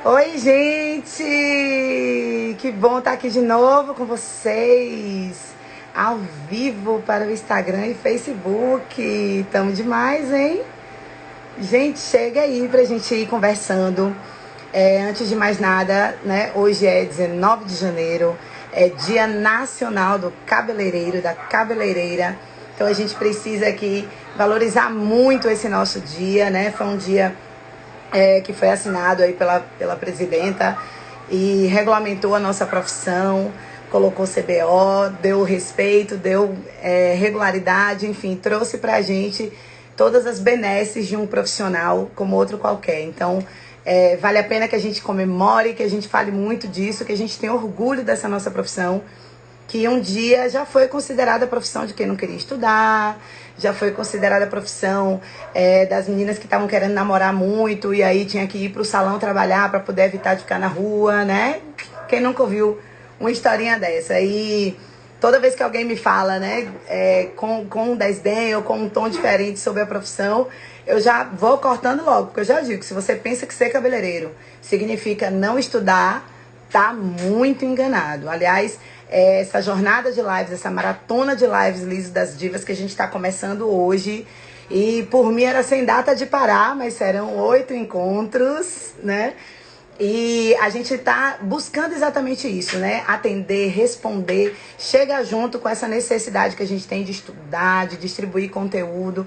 Oi, gente! Que bom estar aqui de novo com vocês, ao vivo para o Instagram e Facebook. Estamos demais, hein? Gente, chega aí pra gente ir conversando. Antes de mais nada, né? Hoje é 19 de janeiro, é Dia Nacional do Cabeleireiro, da cabeleireira. Então a gente precisa aqui valorizar muito esse nosso dia, né? Foi um dia que foi assinado aí pela presidenta e regulamentou a nossa profissão, colocou CBO, deu respeito, deu regularidade, enfim, trouxe pra gente todas as benesses de um profissional como outro qualquer. Então, vale a pena que a gente comemore, que a gente fale muito disso, que a gente tenha orgulho dessa nossa profissão, que um dia já foi considerada a profissão de quem não queria estudar, já foi considerada a profissão das meninas que estavam querendo namorar muito e aí tinha que ir pro salão trabalhar para poder evitar de ficar na rua, né? Quem nunca ouviu uma historinha dessa? E toda vez que alguém me fala, né, com um desdém ou com um tom diferente sobre a profissão, eu já vou cortando logo, porque eu já digo que se você pensa que ser cabeleireiro significa não estudar, tá muito enganado. Aliás, essa jornada de lives, essa maratona de lives Liso das Divas que a gente está começando hoje, e por mim era sem data de parar, mas serão 8 encontros, né? E a gente tá buscando exatamente isso, né? Atender, responder, chega junto com essa necessidade que a gente tem de estudar, de distribuir conteúdo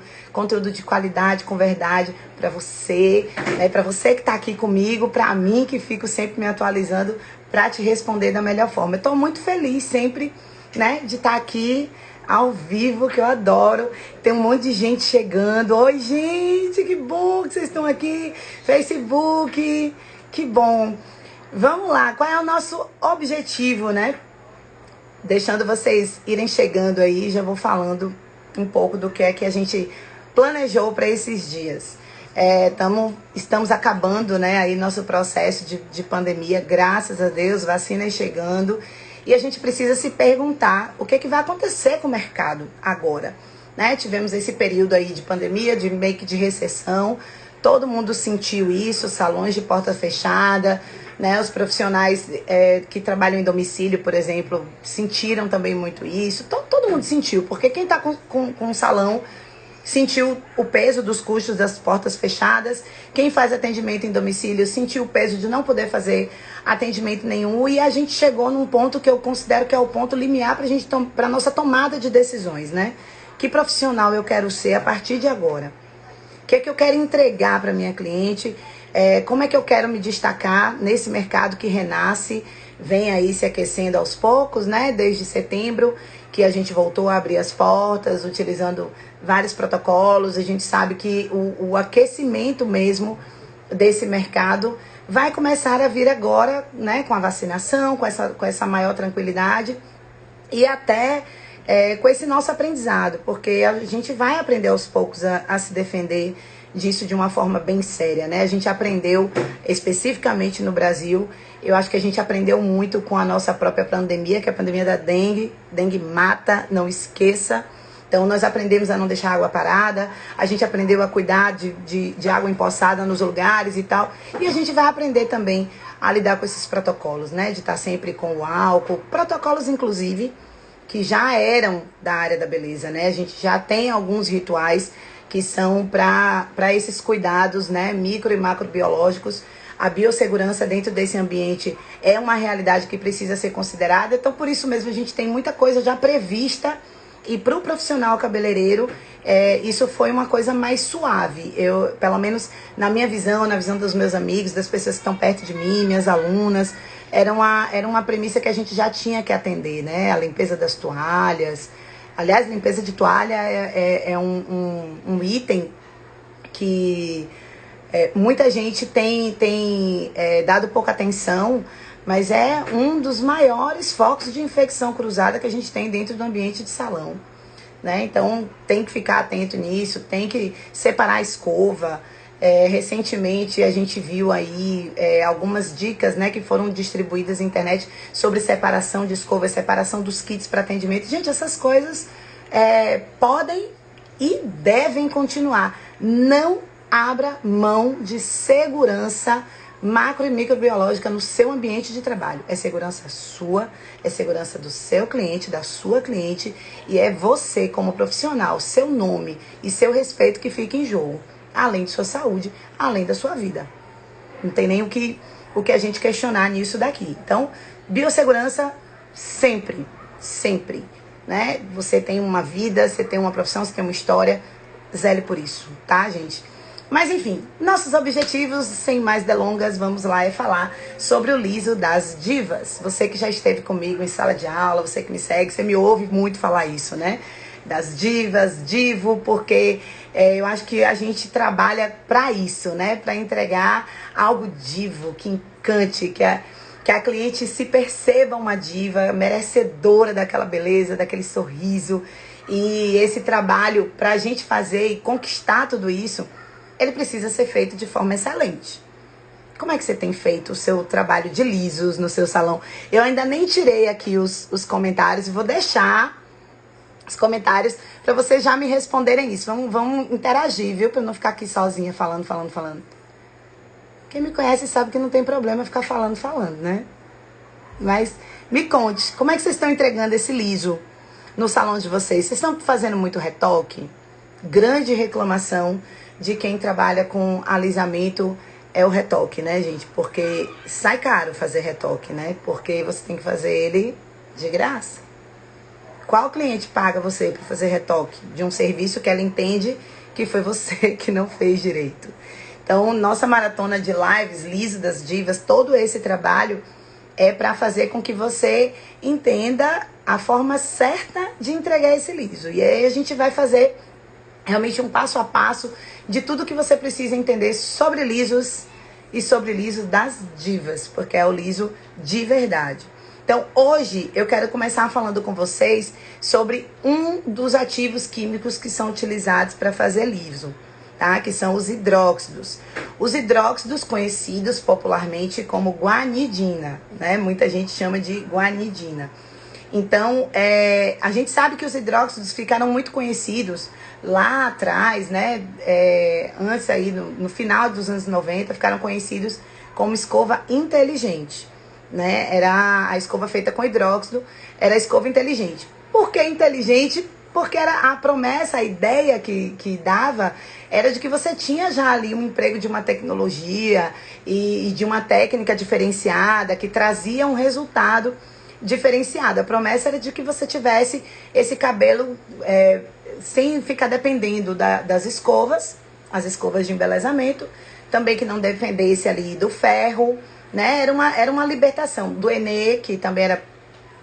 de qualidade, com verdade, para você, né? Para você que tá aqui comigo, para mim que fico sempre me atualizando para te responder da melhor forma. Eu tô muito feliz sempre, né, de estar aqui ao vivo, que eu adoro. Tem um monte de gente chegando. Oi, gente, que bom que vocês estão aqui. Facebook, que bom. Vamos lá, qual é o nosso objetivo, né? Deixando vocês irem chegando aí, já vou falando um pouco do que é que a gente planejou para esses dias. Estamos acabando, né, aí nosso processo de pandemia, graças a Deus, vacinas chegando. E a gente precisa se perguntar o que vai acontecer com o mercado agora, né? Tivemos esse período aí de pandemia, de meio que de recessão. Todo mundo sentiu isso, salões de porta fechada, né? Os profissionais que trabalham em domicílio, por exemplo, sentiram também muito isso. Todo mundo sentiu, porque quem está com um salão sentiu o peso dos custos das portas fechadas. Quem faz atendimento em domicílio sentiu o peso de não poder fazer atendimento nenhum. E a gente chegou num ponto que eu considero que é o ponto limiar para a nossa tomada de decisões, né? Que profissional eu quero ser a partir de agora? O que é que eu quero entregar para minha cliente? Como é que eu quero me destacar nesse mercado que renasce, vem aí se aquecendo aos poucos, né? Desde setembro, que a gente voltou a abrir as portas, utilizando vários protocolos. A gente sabe que o aquecimento mesmo desse mercado vai começar a vir agora, né? Com a vacinação, com essa maior tranquilidade e até com esse nosso aprendizado, porque a gente vai aprender aos poucos a se defender disso de uma forma bem séria, né? A gente aprendeu especificamente no Brasil, eu acho que a gente aprendeu muito com a nossa própria pandemia, que é a pandemia da dengue. Dengue mata, não esqueça. Então nós aprendemos a não deixar água parada, a gente aprendeu a cuidar de água empoçada nos lugares e tal. E a gente vai aprender também a lidar com esses protocolos, né? De estar sempre com o álcool, protocolos inclusive que já eram da área da beleza, né? A gente já tem alguns rituais que são para esses cuidados, né, micro e macrobiológicos. A biossegurança dentro desse ambiente é uma realidade que precisa ser considerada. Então, por isso mesmo, a gente tem muita coisa já prevista. E para o profissional cabeleireiro, isso foi uma coisa mais suave. Eu, pelo menos na minha visão, na visão dos meus amigos, das pessoas que estão perto de mim, minhas alunas, era uma premissa que a gente já tinha que atender, né? A limpeza das toalhas. Aliás, limpeza de toalha é um item que muita gente tem dado pouca atenção, mas é um dos maiores focos de infecção cruzada que a gente tem dentro do ambiente de salão, né? Então tem que ficar atento nisso, tem que separar a escova. Recentemente a gente viu aí algumas dicas, né, que foram distribuídas na internet sobre separação de escova, separação dos kits para atendimento. Gente, essas coisas podem e devem continuar. Não abra mão de segurança macro e microbiológica no seu ambiente de trabalho. É segurança sua, é segurança do seu cliente, da sua cliente, e é você como profissional, seu nome e seu respeito que fica em jogo, além de sua saúde, além da sua vida. Não tem nem o que a gente questionar nisso daqui. Então, biossegurança sempre, sempre, né? Você tem uma vida, você tem uma profissão, você tem uma história, zele por isso, tá, gente? Mas enfim, nossos objetivos, sem mais delongas, vamos lá e falar sobre o liso das divas. Você que já esteve comigo em sala de aula, você que me segue, você me ouve muito falar isso, né? Das divas, divo, porque eu acho que a gente trabalha para isso, né? Para entregar algo divo, que encante, que a cliente se perceba uma diva, merecedora daquela beleza, daquele sorriso. E esse trabalho, para a gente fazer e conquistar tudo isso, ele precisa ser feito de forma excelente. Como é que você tem feito o seu trabalho de lisos no seu salão? Eu ainda nem tirei aqui os comentários e vou deixar os comentários para vocês já me responderem isso. Vamos interagir, viu? Para eu não ficar aqui sozinha falando. Quem me conhece sabe que não tem problema ficar falando, né? Mas me conte, como é que vocês estão entregando esse liso no salão de vocês? Vocês estão fazendo muito retoque? Grande reclamação de quem trabalha com alisamento é o retoque, né, gente? Porque sai caro fazer retoque, né? Porque você tem que fazer ele de graça. Qual cliente paga você para fazer retoque de um serviço que ela entende que foi você que não fez direito? Então, nossa maratona de lives, Liso das Divas, todo esse trabalho é para fazer com que você entenda a forma certa de entregar esse liso. E aí a gente vai fazer realmente um passo a passo de tudo que você precisa entender sobre lisos e sobre liso das divas, porque é o liso de verdade. Então, hoje eu quero começar falando com vocês sobre um dos ativos químicos que são utilizados para fazer liso, tá? Que são os hidróxidos. Os hidróxidos conhecidos popularmente como guanidina, né? Muita gente chama de guanidina. Então, a gente sabe que os hidróxidos ficaram muito conhecidos lá atrás, né? Antes aí, no final dos anos 90, ficaram conhecidos como escova inteligente, né? Era a escova feita com hidróxido, era a escova inteligente. Por que inteligente? Porque era a promessa, a ideia que dava era de que você tinha já ali um emprego de uma tecnologia e de uma técnica diferenciada que trazia um resultado diferenciado. A promessa era de que você tivesse esse cabelo sem ficar dependendo das escovas, as escovas de embelezamento, também que não dependesse ali do ferro, né? Era uma libertação do Enê, que também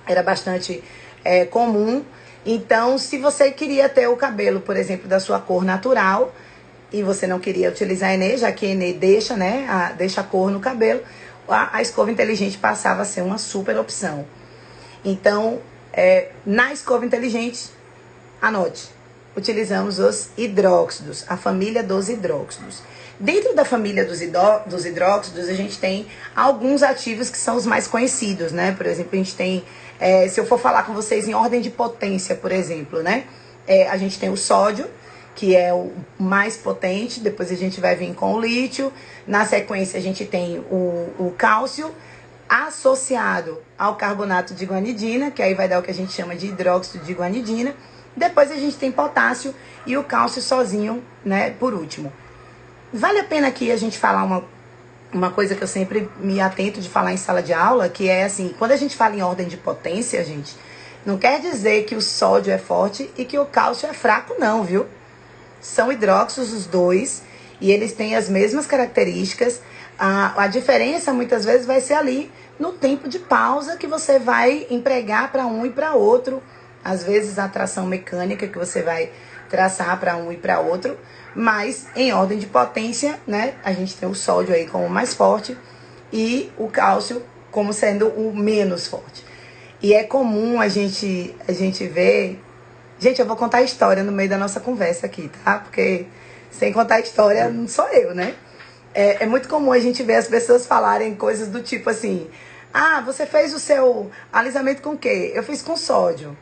era bastante comum. Então, se você queria ter o cabelo, por exemplo, da sua cor natural, e você não queria utilizar Enê, já que Enê deixa, né, deixa a cor no cabelo, a escova inteligente passava a ser uma super opção. Então, na escova inteligente, anote, utilizamos os hidróxidos, a família dos hidróxidos. Dentro da família dos hidróxidos, a gente tem alguns ativos que são os mais conhecidos, né? Por exemplo, a gente tem, se eu for falar com vocês em ordem de potência, por exemplo, né? A gente tem o sódio, que é o mais potente, depois a gente vai vir com o lítio. Na sequência, a gente tem o cálcio, associado ao carbonato de guanidina, que aí vai dar o que a gente chama de hidróxido de guanidina. Depois a gente tem potássio e o cálcio sozinho, né, por último. Vale a pena aqui a gente falar uma coisa que eu sempre me atento de falar em sala de aula, que é assim, quando a gente fala em ordem de potência, gente, não quer dizer que o sódio é forte e que o cálcio é fraco, não, viu? São hidróxidos os dois e eles têm as mesmas características. A diferença muitas vezes vai ser ali no tempo de pausa que você vai empregar para um e para outro. Às vezes a tração mecânica que você vai traçar para um e para outro. Mas em ordem de potência, né, a gente tem o sódio aí como o mais forte e o cálcio como sendo o menos forte. E é comum a gente ver... Gente, eu vou contar a história no meio da nossa conversa aqui, tá? Porque sem contar a história não sou eu, né? É muito comum a gente ver as pessoas falarem coisas do tipo assim: ah, você fez o seu alisamento com o quê? Eu fiz com sódio.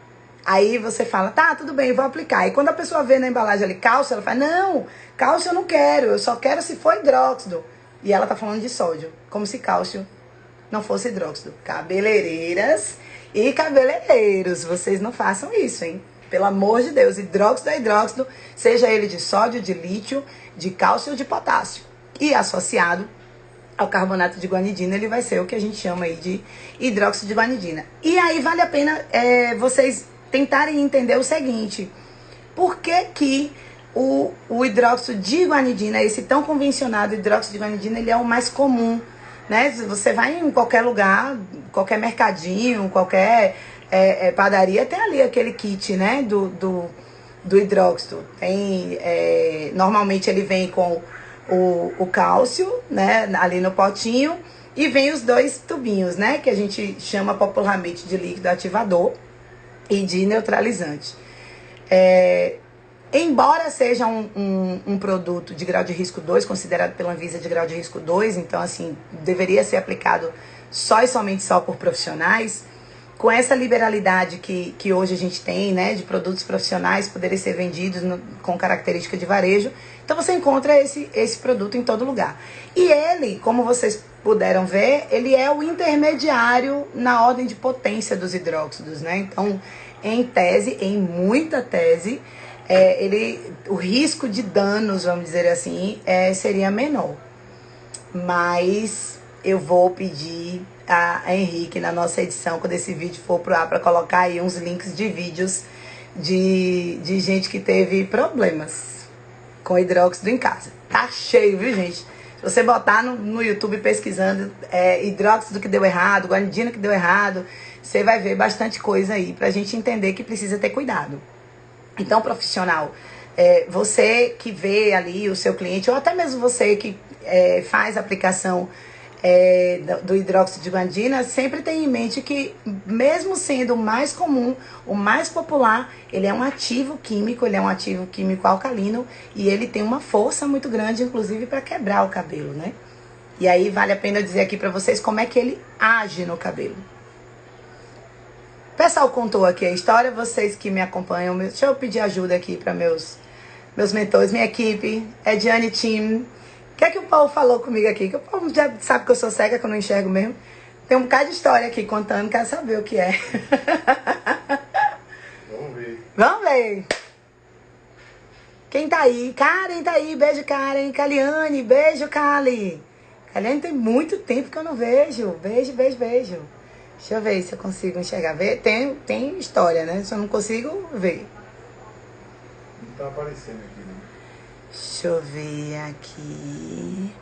Aí você fala, tá, tudo bem, vou aplicar. E quando a pessoa vê na embalagem ali cálcio, ela fala, não, cálcio eu não quero, eu só quero se for hidróxido. E ela tá falando de sódio, como se cálcio não fosse hidróxido. Cabeleireiras e cabeleireiros, vocês não façam isso, hein? Pelo amor de Deus, hidróxido é hidróxido, seja ele de sódio, de lítio, de cálcio ou de potássio. E associado ao carbonato de guanidina, ele vai ser o que a gente chama aí de hidróxido de guanidina. E aí vale a pena vocês tentarem entender o seguinte: por que que o hidróxido de guanidina, esse tão convencionado hidróxido de guanidina, ele é o mais comum, né? Você vai em qualquer lugar, qualquer mercadinho, qualquer padaria, tem ali aquele kit, né, do hidróxido. Tem, normalmente ele vem com o cálcio, né, ali no potinho, e vem os dois tubinhos, né, que a gente chama popularmente de líquido ativador e de neutralizante. Embora seja um produto de grau de risco 2, considerado pela Anvisa de grau de risco 2, então assim, deveria ser aplicado só e somente por profissionais, com essa liberalidade que hoje a gente tem, né, de produtos profissionais poderem ser vendidos com característica de varejo, então você encontra esse produto em todo lugar. E ele, como vocês puderam ver, ele é o intermediário na ordem de potência dos hidróxidos, né? Então, em tese, em muita tese, o risco de danos, vamos dizer assim, seria menor. Mas eu vou pedir a Henrique, na nossa edição, quando esse vídeo for pro ar, para colocar aí uns links de vídeos de gente que teve problemas com hidróxido em casa. Tá cheio, viu, gente? Se você botar no YouTube pesquisando hidróxido que deu errado, guanidina que deu errado, você vai ver bastante coisa aí pra gente entender que precisa ter cuidado. Então, profissional, você que vê ali o seu cliente, ou até mesmo você que faz a aplicação do hidróxido de guanidina, sempre tem em mente que, mesmo sendo o mais comum, o mais popular, ele é um ativo químico, ele é um ativo químico alcalino, e ele tem uma força muito grande, inclusive, para quebrar o cabelo, né? E aí vale a pena dizer aqui para vocês como é que ele age no cabelo. O pessoal contou aqui a história, vocês que me acompanham, deixa eu pedir ajuda aqui para meus mentores, minha equipe, Ediane Team. O que é que o Paulo falou comigo aqui? Que o Paulo já sabe que eu sou cega, que eu não enxergo mesmo. Tem um bocado de história aqui contando, quero saber o que é. Vamos ver. Vamos ver. Quem tá aí? Karen tá aí, beijo Karen. Caliane, beijo Cali. Caliane tem muito tempo que eu não vejo. Beijo, beijo, beijo. Deixa eu ver se eu consigo enxergar. Tem história, né? Se eu não consigo ver. Não tá aparecendo aqui, né? Deixa eu ver aqui.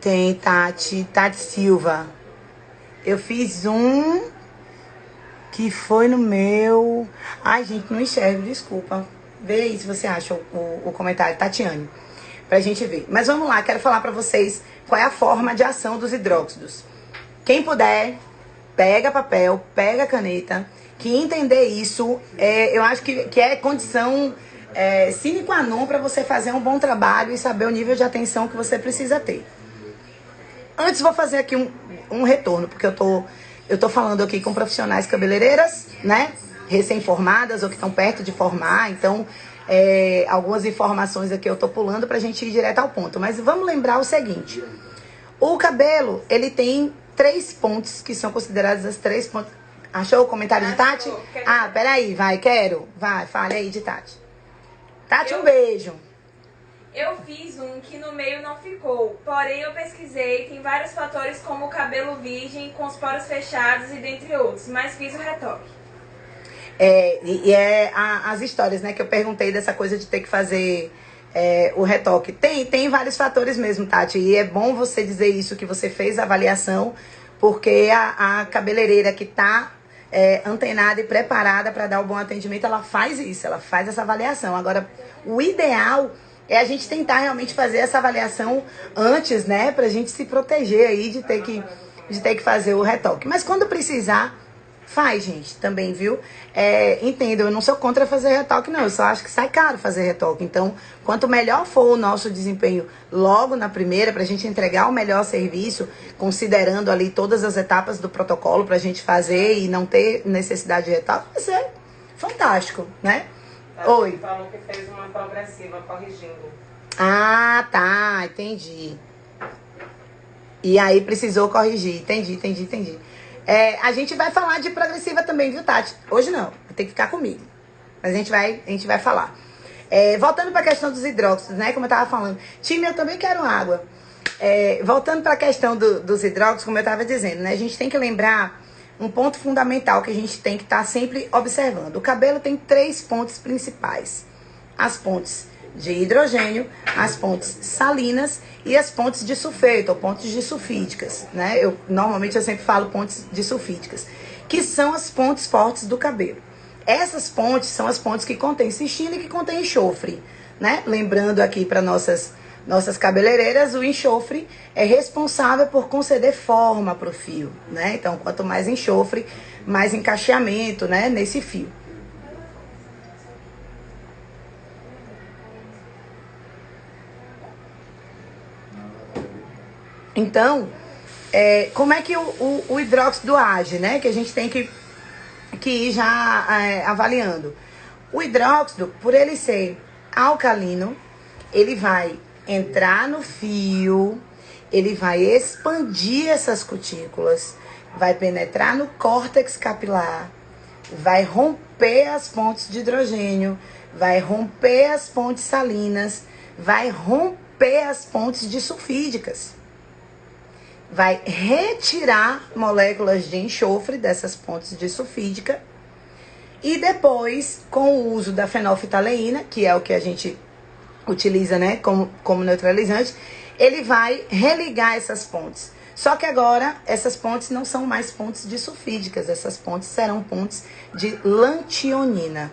Tem Tati Silva. Eu fiz um que foi no meu... Ai, gente, não enxergo, desculpa. Vê aí se você acha o comentário, Tatiane, pra gente ver. Mas vamos lá, quero falar pra vocês qual é a forma de ação dos hidróxidos. Quem puder, pega papel, pega caneta, que entender isso, eu acho que é condição sine qua non para você fazer um bom trabalho e saber o nível de atenção que você precisa ter. Antes vou fazer aqui um retorno, porque eu tô falando aqui com profissionais cabeleireiras, né, recém-formadas ou que estão perto de formar, então algumas informações aqui eu tô pulando pra gente ir direto ao ponto. Mas vamos lembrar o seguinte: o cabelo, ele tem 3 pontes, que são consideradas as 3 pontes. Achou o comentário de Tati? Ah, peraí, vai, quero. Vai, fale aí de Tati. Tati, um beijo. Eu fiz um que no meio não ficou, porém eu pesquisei, tem vários fatores como o cabelo virgem, com os poros fechados e dentre outros, mas fiz o retoque. As histórias, né, que eu perguntei dessa coisa de ter que fazer o retoque. Tem vários fatores mesmo, Tati, e é bom você dizer isso, que você fez a avaliação, porque a cabeleireira que tá antenada e preparada para dar o bom atendimento, ela faz isso, ela faz essa avaliação. Agora, o ideal é a gente tentar realmente fazer essa avaliação antes, né, pra gente se proteger aí de ter que fazer o retoque. Mas quando precisar, faz, gente, também, viu? Entendo, eu não sou contra fazer retoque, não. Eu só acho que sai caro fazer retoque. Então, quanto melhor for o nosso desempenho logo na primeira, pra gente entregar o melhor serviço, considerando ali todas as etapas do protocolo pra gente fazer e não ter necessidade de retoque, vai ser fantástico, né? Oi. Falou que fez uma progressiva corrigindo. Ah, tá, entendi. E aí precisou corrigir. Entendi. A gente vai falar de progressiva também, viu, Tati? Hoje não, tem que ficar comigo. Mas a gente vai falar. Voltando para a questão dos hidróxidos, né? Como eu tava falando. Time, eu também quero água. Voltando para a questão dos hidróxidos, como eu tava dizendo, né? A gente tem que lembrar um ponto fundamental que a gente tem que estar sempre observando. O cabelo tem 3 pontes principais. As pontes de hidrogênio, as pontes salinas e as pontes de sulfeto, ou pontes de sulfídicas, né? Normalmente eu sempre falo pontes de sulfídicas, que são as pontes fortes do cabelo. Essas pontes são as pontes que contêm cistina e que contêm enxofre, né? Lembrando aqui para nossas cabeleireiras, o enxofre é responsável por conceder forma para o fio, né? Então, quanto mais enxofre, mais encaixeamento, né, nesse fio. Então, como é que o hidróxido age, né? Que a gente tem que ir já avaliando. O hidróxido, por ele ser alcalino, ele vai entrar no fio, ele vai expandir essas cutículas, vai penetrar no córtex capilar, vai romper as pontes de hidrogênio, vai romper as pontes salinas, vai romper as pontes de sulfídicas. Vai retirar moléculas de enxofre dessas pontes de sulfídica e depois, com o uso da fenolftaleína, que é o que a gente utiliza, né, como neutralizante, ele vai religar essas pontes. Só que agora essas pontes não são mais pontes de sulfídicas, essas pontes serão pontes de lantionina.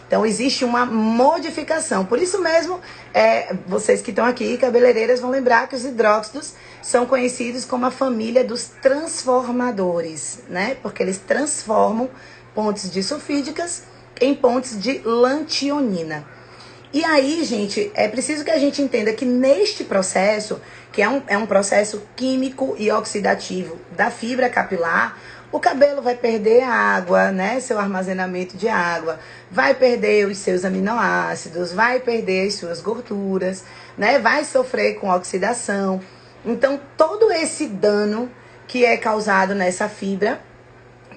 Então, existe uma modificação. Por isso mesmo, vocês que estão aqui, cabeleireiras, vão lembrar que os hidróxidos são conhecidos como a família dos transformadores, né? Porque eles transformam pontes de sulfídicas em pontes de lantionina. E aí, gente, é preciso que a gente entenda que neste processo, que é um processo químico e oxidativo da fibra capilar, o cabelo vai perder água, né? Seu armazenamento de água, vai perder os seus aminoácidos, vai perder as suas gorduras, né? Vai sofrer com oxidação. Então, todo esse dano que é causado nessa fibra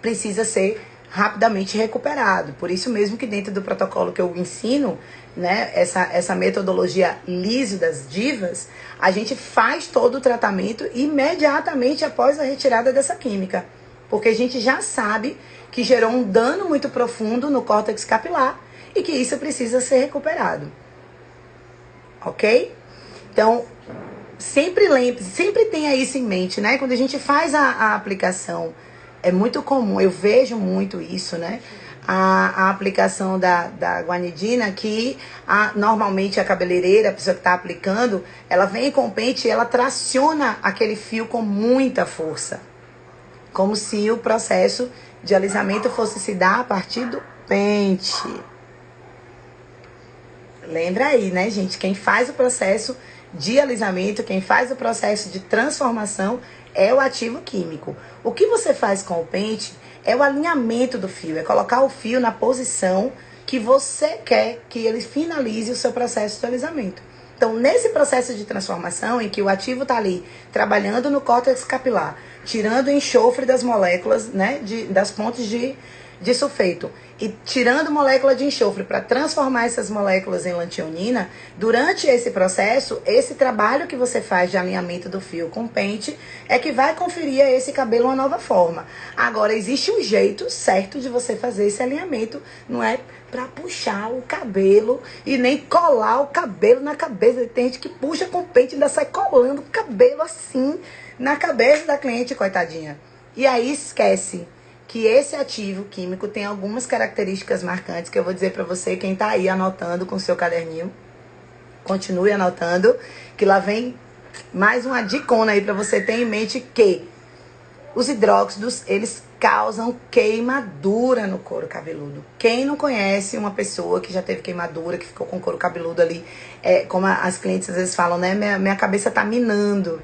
precisa ser rapidamente recuperado. Por isso mesmo que dentro do protocolo que eu ensino, né, essa metodologia liso das divas, a gente faz todo o tratamento imediatamente após a retirada dessa química. Porque a gente já sabe que gerou um dano muito profundo no córtex capilar e que isso precisa ser recuperado. Ok? Então, sempre tenha isso em mente, né? Quando a gente faz a aplicação, é muito comum, eu vejo muito isso, né? A aplicação da guanidina, que normalmente a cabeleireira, a pessoa que está aplicando, ela vem com o pente e ela traciona aquele fio com muita força. Como se o processo de alisamento fosse se dar a partir do pente. Lembra aí, né, gente? Quem faz o processo de alisamento, quem faz o processo de transformação é o ativo químico. O que você faz com o pente é o alinhamento do fio, é colocar o fio na posição que você quer que ele finalize o seu processo de alisamento. Então, nesse processo de transformação, em que o ativo está ali trabalhando no córtex capilar, tirando o enxofre das moléculas, né, das pontes de sulfeto, e tirando molécula de enxofre para transformar essas moléculas em lantionina, durante esse processo, esse trabalho que você faz de alinhamento do fio com o pente é que vai conferir a esse cabelo uma nova forma. Agora, existe um jeito certo de você fazer esse alinhamento, não é para puxar o cabelo e nem colar o cabelo na cabeça. Tem gente que puxa com o pente e ainda sai colando o cabelo assim na cabeça da cliente, coitadinha. E aí esquece que esse ativo químico tem algumas características marcantes que eu vou dizer para você, quem tá aí anotando com o seu caderninho. Continue anotando, que lá vem mais uma dicona aí para você ter em mente que os hidróxidos, eles causam queimadura no couro cabeludo. Quem não conhece uma pessoa que já teve queimadura, que ficou com o couro cabeludo ali, como as clientes às vezes falam, né? Minha cabeça tá minando.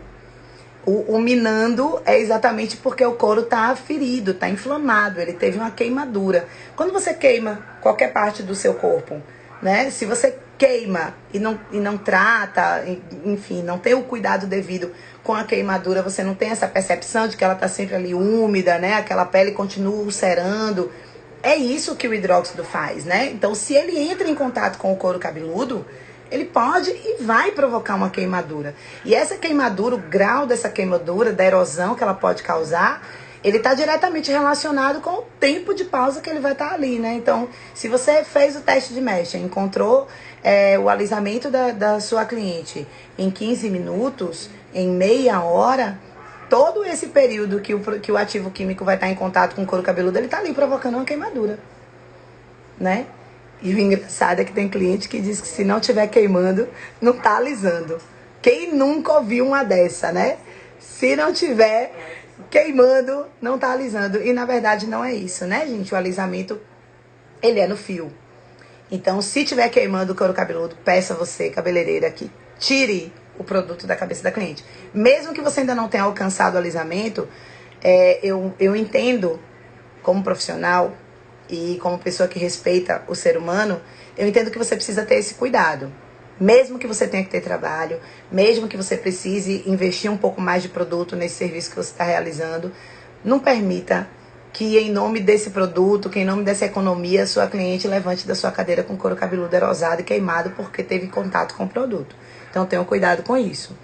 O minando é exatamente porque o couro tá ferido, tá inflamado, ele teve uma queimadura. Quando você queima qualquer parte do seu corpo, né? Se você queima e não trata, enfim, não tem o cuidado devido com a queimadura, você não tem essa percepção de que ela está sempre ali úmida, né? Aquela pele continua ulcerando. É isso que o hidróxido faz, né? Então, se ele entra em contato com o couro cabeludo, ele pode e vai provocar uma queimadura. E essa queimadura, o grau dessa queimadura, da erosão que ela pode causar, ele está diretamente relacionado com o tempo de pausa que ele vai estar ali, né? Então, se você fez o teste de mecha, encontrou o alisamento da sua cliente em 15 minutos, em meia hora, todo esse período que o ativo químico vai estar em contato com o couro cabeludo, ele está ali provocando uma queimadura, né? E o engraçado é que tem cliente que diz que se não estiver queimando, não está alisando. Quem nunca ouviu uma dessa, né? Se não tiver queimando, não tá alisando. E na verdade não é isso, né, gente? O alisamento, ele é no fio. Então, se tiver queimando o couro cabeludo, peça você, cabeleireira, que tire o produto da cabeça da cliente. Mesmo que você ainda não tenha alcançado o alisamento, eu entendo, como profissional e como pessoa que respeita o ser humano, eu entendo que você precisa ter esse cuidado. Mesmo que você tenha que ter trabalho, mesmo que você precise investir um pouco mais de produto nesse serviço que você está realizando, não permita que em nome desse produto, que em nome dessa economia, a sua cliente levante da sua cadeira com couro cabeludo erosado e queimado porque teve contato com o produto. Então tenham cuidado com isso.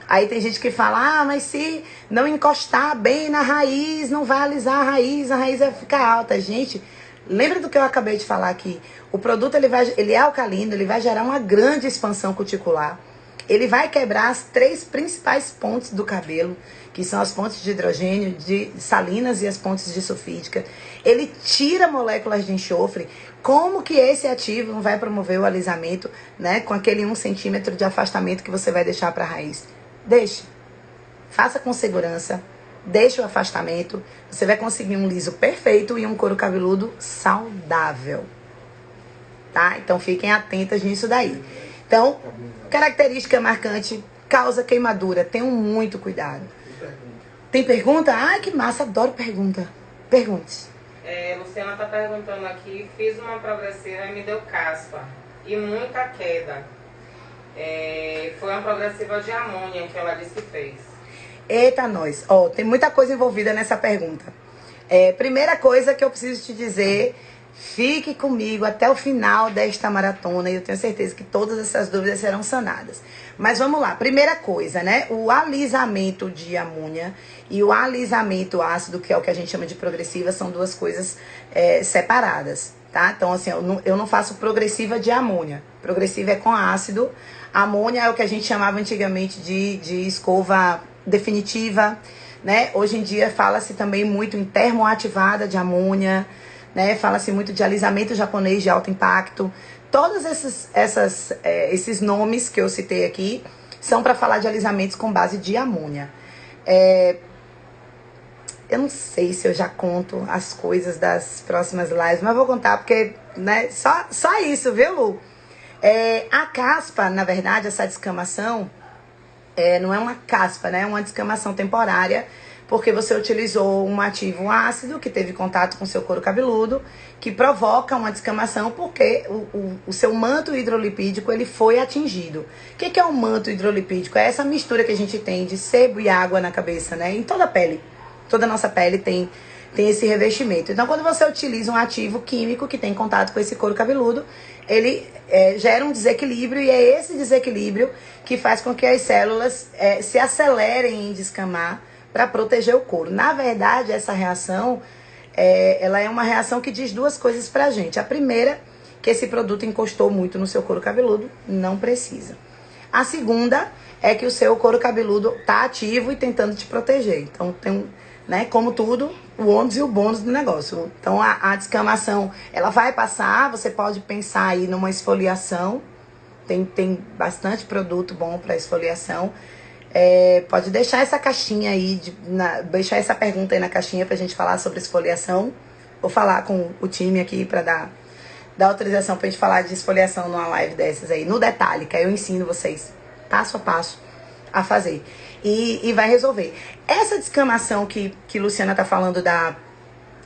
Aí tem gente que fala, mas se não encostar bem na raiz, não vai alisar a raiz vai ficar alta. Gente, lembra do que eu acabei de falar aqui? O produto ele é alcalino, ele vai gerar uma grande expansão cuticular. Ele vai quebrar as 3 principais pontes do cabelo, que são as pontes de hidrogênio, de salinas e as pontes de sulfídica. Ele tira moléculas de enxofre. Como que esse ativo não vai promover o alisamento, né, com aquele 1 centímetro de afastamento que você vai deixar para a raiz? Deixe. Faça com segurança. Deixe o afastamento. Você vai conseguir um liso perfeito e um couro cabeludo saudável. Tá? Então fiquem atentas nisso daí. Então, característica marcante, causa queimadura. Tenham muito cuidado. Tem pergunta? Ai, que massa, adoro pergunta. Pergunte. Luciana está perguntando aqui, fiz uma progressiva e me deu caspa e muita queda. Foi uma progressiva de amônia que ela disse que fez. Eita, nós. Tem muita coisa envolvida nessa pergunta. Primeira coisa que eu preciso te dizer, fique comigo até o final desta maratona e eu tenho certeza que todas essas dúvidas serão sanadas. Mas vamos lá. Primeira coisa, né? O alisamento de amônia e o alisamento ácido, que é o que a gente chama de progressiva, são duas coisas separadas, tá? Então, assim, eu não faço progressiva de amônia. Progressiva é com ácido. Amônia é o que a gente chamava antigamente de escova definitiva, né? Hoje em dia fala-se também muito em termoativada de amônia, né? Fala-se muito de alisamento japonês de alto impacto. Todos esses nomes que eu citei aqui são para falar de alisamentos com base de amônia. Eu não sei se eu já conto as coisas das próximas lives, mas vou contar porque, né, só isso, viu, Lu? A caspa, na verdade, essa descamação, não é uma caspa, né? É uma descamação temporária, porque você utilizou um ativo ácido que teve contato com o seu couro cabeludo, que provoca uma descamação porque o seu manto hidrolipídico ele foi atingido. O que é um manto hidrolipídico? É essa mistura que a gente tem de sebo e água na cabeça, né? Em toda a pele. Toda a nossa pele tem esse revestimento. Então, quando você utiliza um ativo químico que tem contato com esse couro cabeludo, ele gera um desequilíbrio e é esse desequilíbrio que faz com que as células se acelerem em descamar para proteger o couro. Na verdade, essa reação, ela é uma reação que diz duas coisas pra gente. A primeira, que esse produto encostou muito no seu couro cabeludo, não precisa. A segunda é que o seu couro cabeludo tá ativo e tentando te proteger. Então, tem, né, como tudo, o ônus e o bônus do negócio. Então, a descamação, ela vai passar, você pode pensar aí numa esfoliação. Tem bastante produto bom para esfoliação. Pode deixar essa caixinha aí, deixar essa pergunta aí na caixinha pra gente falar sobre esfoliação. Vou falar com o time aqui pra dar autorização pra gente falar de esfoliação numa live dessas aí, no detalhe, que aí eu ensino vocês passo a passo a fazer. E vai resolver. Essa descamação que Luciana tá falando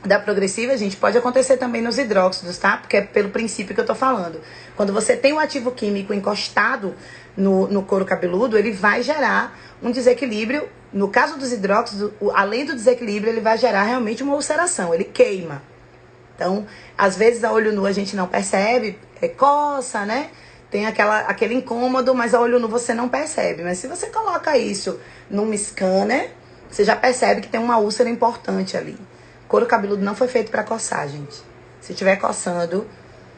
da progressiva, gente, pode acontecer também nos hidróxidos, tá? Porque é pelo princípio que eu tô falando. Quando você tem um ativo químico encostado no couro cabeludo, ele vai gerar um desequilíbrio. No caso dos hidróxidos, além do desequilíbrio, ele vai gerar realmente uma ulceração, ele queima. Então, às vezes a olho nu a gente não percebe, coça, né? Tem aquele incômodo, mas a olho nu você não percebe. Mas se você coloca isso num scanner, você já percebe que tem uma úlcera importante ali. Couro cabeludo não foi feito para coçar, gente. Se estiver coçando,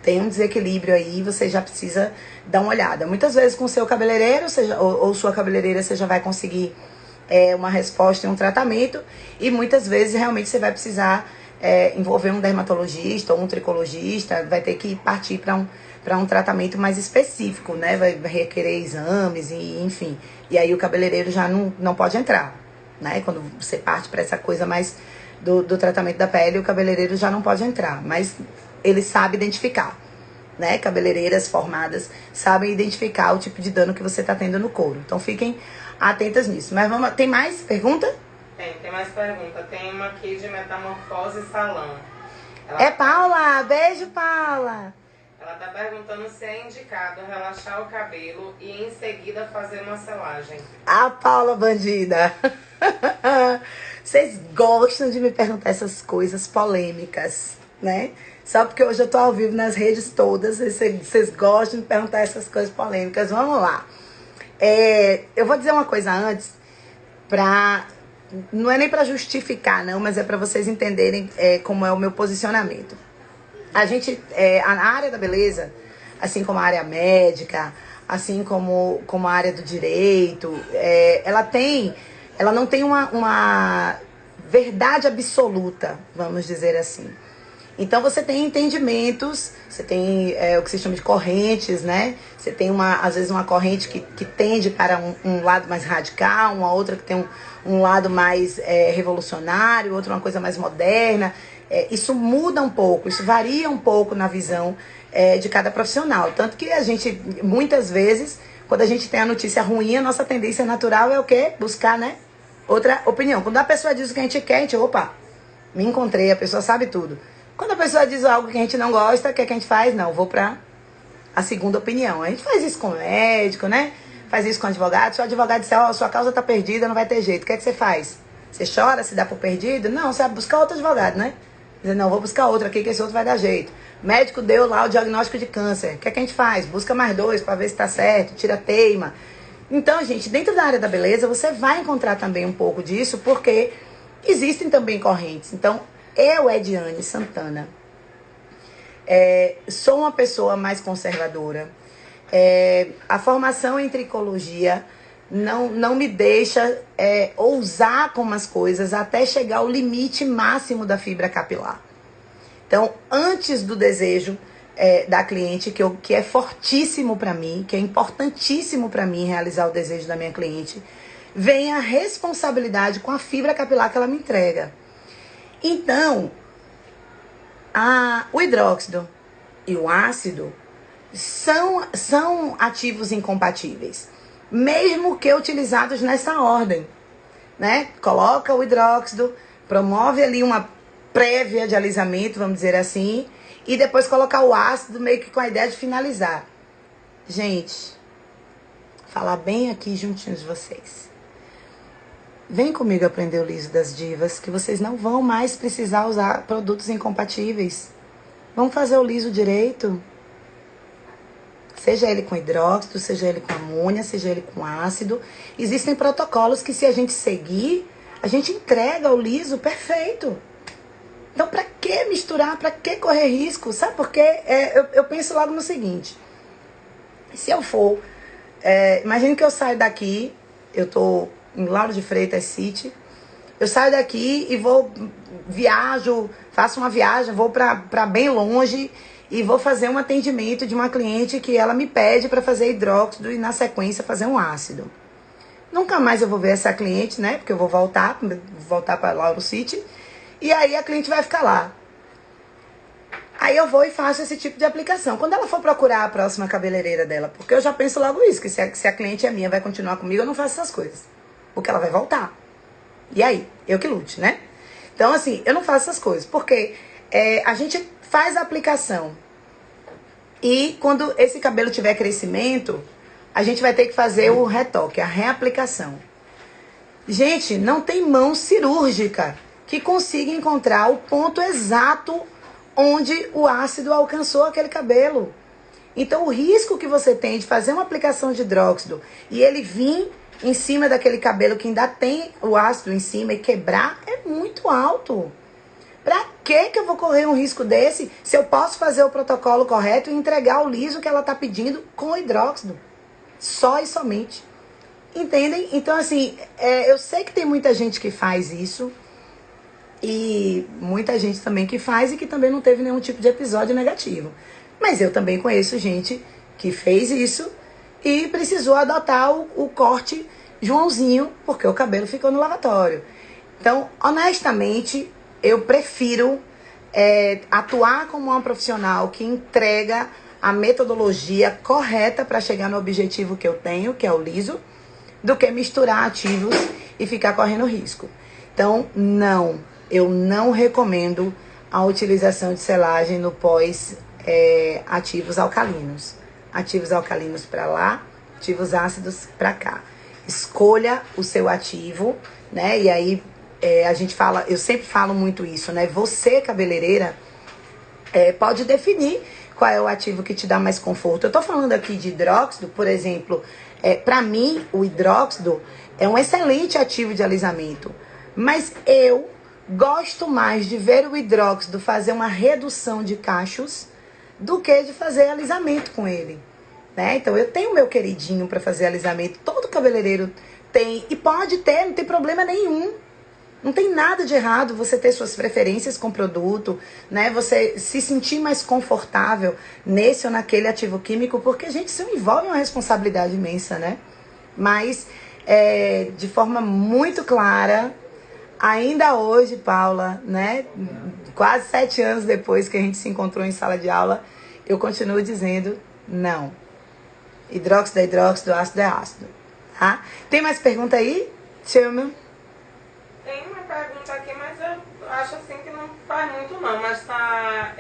tem um desequilíbrio aí, você já precisa dar uma olhada. Muitas vezes com o seu cabeleireiro, ou sua cabeleireira, você já vai conseguir uma resposta e um tratamento. E muitas vezes realmente você vai precisar envolver um dermatologista ou um tricologista, vai ter que partir para um tratamento mais específico, né? Vai requerer exames e enfim. E aí o cabeleireiro já não pode entrar, né? Quando você parte para essa coisa mais do tratamento da pele, o cabeleireiro já não pode entrar, mas ele sabe identificar, né? Cabeleireiras formadas sabem identificar o tipo de dano que você está tendo no couro. Então fiquem atentas nisso. Mas vamos, tem mais pergunta? Tem mais pergunta. Tem uma aqui de Metamorfose Salão. Paula! Beijo, Paula! Ela tá perguntando se é indicado relaxar o cabelo e em seguida fazer uma selagem. A Paula bandida! Vocês gostam de me perguntar essas coisas polêmicas, né? Só porque hoje eu tô ao vivo nas redes todas, vocês gostam de me perguntar essas coisas polêmicas. Vamos lá. Eu vou dizer uma coisa antes, não é nem pra justificar, não, mas é pra vocês entenderem como é o meu posicionamento. A gente, a área da beleza, assim como a área médica, assim como a área do direito, ela não tem uma verdade absoluta, vamos dizer assim. Então você tem entendimentos, você tem o que se chama de correntes, né? Você tem às vezes uma corrente que tende para um lado mais radical, uma outra que tem um lado mais revolucionário, outra uma coisa mais moderna. Isso muda um pouco, isso varia um pouco na visão de cada profissional. Tanto que a gente, muitas vezes, quando a gente tem a notícia ruim, a nossa tendência natural é o quê? Buscar, né? Outra opinião. Quando a pessoa diz o que a gente quer, a gente, opa, me encontrei, a pessoa sabe tudo. Quando a pessoa diz algo que a gente não gosta, o que a gente faz? Não, vou pra a segunda opinião. A gente faz isso com o médico, né? Faz isso com o advogado. Se o advogado disser, sua causa tá perdida, não vai ter jeito. O que é que você faz? Você chora, se dá por perdido? Não, você vai buscar outro advogado, né? Dizer, não, vou buscar outro aqui, que esse outro vai dar jeito. O médico deu lá o diagnóstico de câncer. O que é que a gente faz? Busca mais 2 para ver se tá certo, tira a teima. Então, gente, dentro da área da beleza, você vai encontrar também um pouco disso, porque existem também correntes. Então, eu, Ediane Santana, sou uma pessoa mais conservadora. A formação em tricologia não me deixa ousar com umas coisas até chegar ao limite máximo da fibra capilar. Então, antes do desejo da cliente, que é fortíssimo para mim, que é importantíssimo para mim realizar o desejo da minha cliente, vem a responsabilidade com a fibra capilar que ela me entrega. Então, o hidróxido e o ácido são ativos incompatíveis, mesmo que utilizados nessa ordem, né? Coloca o hidróxido, promove ali uma prévia de alisamento, vamos dizer assim, e depois colocar o ácido meio que com a ideia de finalizar. Gente, falar bem aqui juntinhos de vocês. Vem comigo aprender o liso das divas, que vocês não vão mais precisar usar produtos incompatíveis. Vamos fazer o liso direito. Seja ele com hidróxido, seja ele com amônia, seja ele com ácido. Existem protocolos que, se a gente seguir, a gente entrega o liso perfeito. Então, pra que misturar? Pra que correr risco? Sabe por quê? Eu penso logo no seguinte. Se eu for... imagine que eu saio daqui, eu tô em Lauro de Freitas City, eu saio daqui e viajo, faço uma viagem, vou pra bem longe e vou fazer um atendimento de uma cliente que ela me pede para fazer hidróxido e, na sequência, fazer um ácido. Nunca mais eu vou ver essa cliente, né? Porque eu vou voltar para Lauro City. E aí a cliente vai ficar lá. Aí eu vou e faço esse tipo de aplicação. Quando ela for procurar a próxima cabeleireira dela, porque eu já penso logo isso, que se a cliente é minha, vai continuar comigo, eu não faço essas coisas. Porque ela vai voltar. E aí? Eu que lute, né? Então, assim, eu não faço essas coisas, porque a gente faz a aplicação. E quando esse cabelo tiver crescimento, a gente vai ter que fazer o retoque, a reaplicação. Gente, não tem mão cirúrgica que consiga encontrar o ponto exato onde o ácido alcançou aquele cabelo. Então, o risco que você tem de fazer uma aplicação de hidróxido e ele vir em cima daquele cabelo que ainda tem o ácido em cima e quebrar é muito alto. Pra que eu vou correr um risco desse se eu posso fazer o protocolo correto e entregar o liso que ela tá pedindo com hidróxido? Só e somente. Entendem? Então, assim, eu sei que tem muita gente que faz isso. E muita gente também que faz e que também não teve nenhum tipo de episódio negativo. Mas eu também conheço gente que fez isso e precisou adotar o corte Joãozinho, porque o cabelo ficou no lavatório. Então, honestamente, eu prefiro atuar como uma profissional que entrega a metodologia correta para chegar no objetivo que eu tenho, que é o liso, do que misturar ativos e ficar correndo risco. Então, não, eu não recomendo a utilização de selagem no pós ativos alcalinos. Ativos alcalinos para lá, ativos ácidos para cá. Escolha o seu ativo, né? E aí a gente fala, eu sempre falo muito isso, né? Você, cabeleireira, pode definir qual é o ativo que te dá mais conforto. Eu tô falando aqui de hidróxido, por exemplo. Para mim, o hidróxido é um excelente ativo de alisamento. Mas eu gosto mais de ver o hidróxido fazer uma redução de cachos do que de fazer alisamento com ele, né? Então, eu tenho meu queridinho para fazer alisamento. Todo cabeleireiro tem. E pode ter, não tem problema nenhum. Não tem nada de errado você ter suas preferências com produto, né? Você se sentir mais confortável nesse ou naquele ativo químico, porque, gente, isso envolve uma responsabilidade imensa, né? Mas, de forma muito clara, ainda hoje, Paula, né? Quase 7 anos depois que a gente se encontrou em sala de aula, eu continuo dizendo não. Hidróxido é hidróxido, ácido é ácido. Tá? Tem mais pergunta aí, Tilma? Tem uma pergunta aqui, mas eu acho assim que não faz muito não. Mas tá,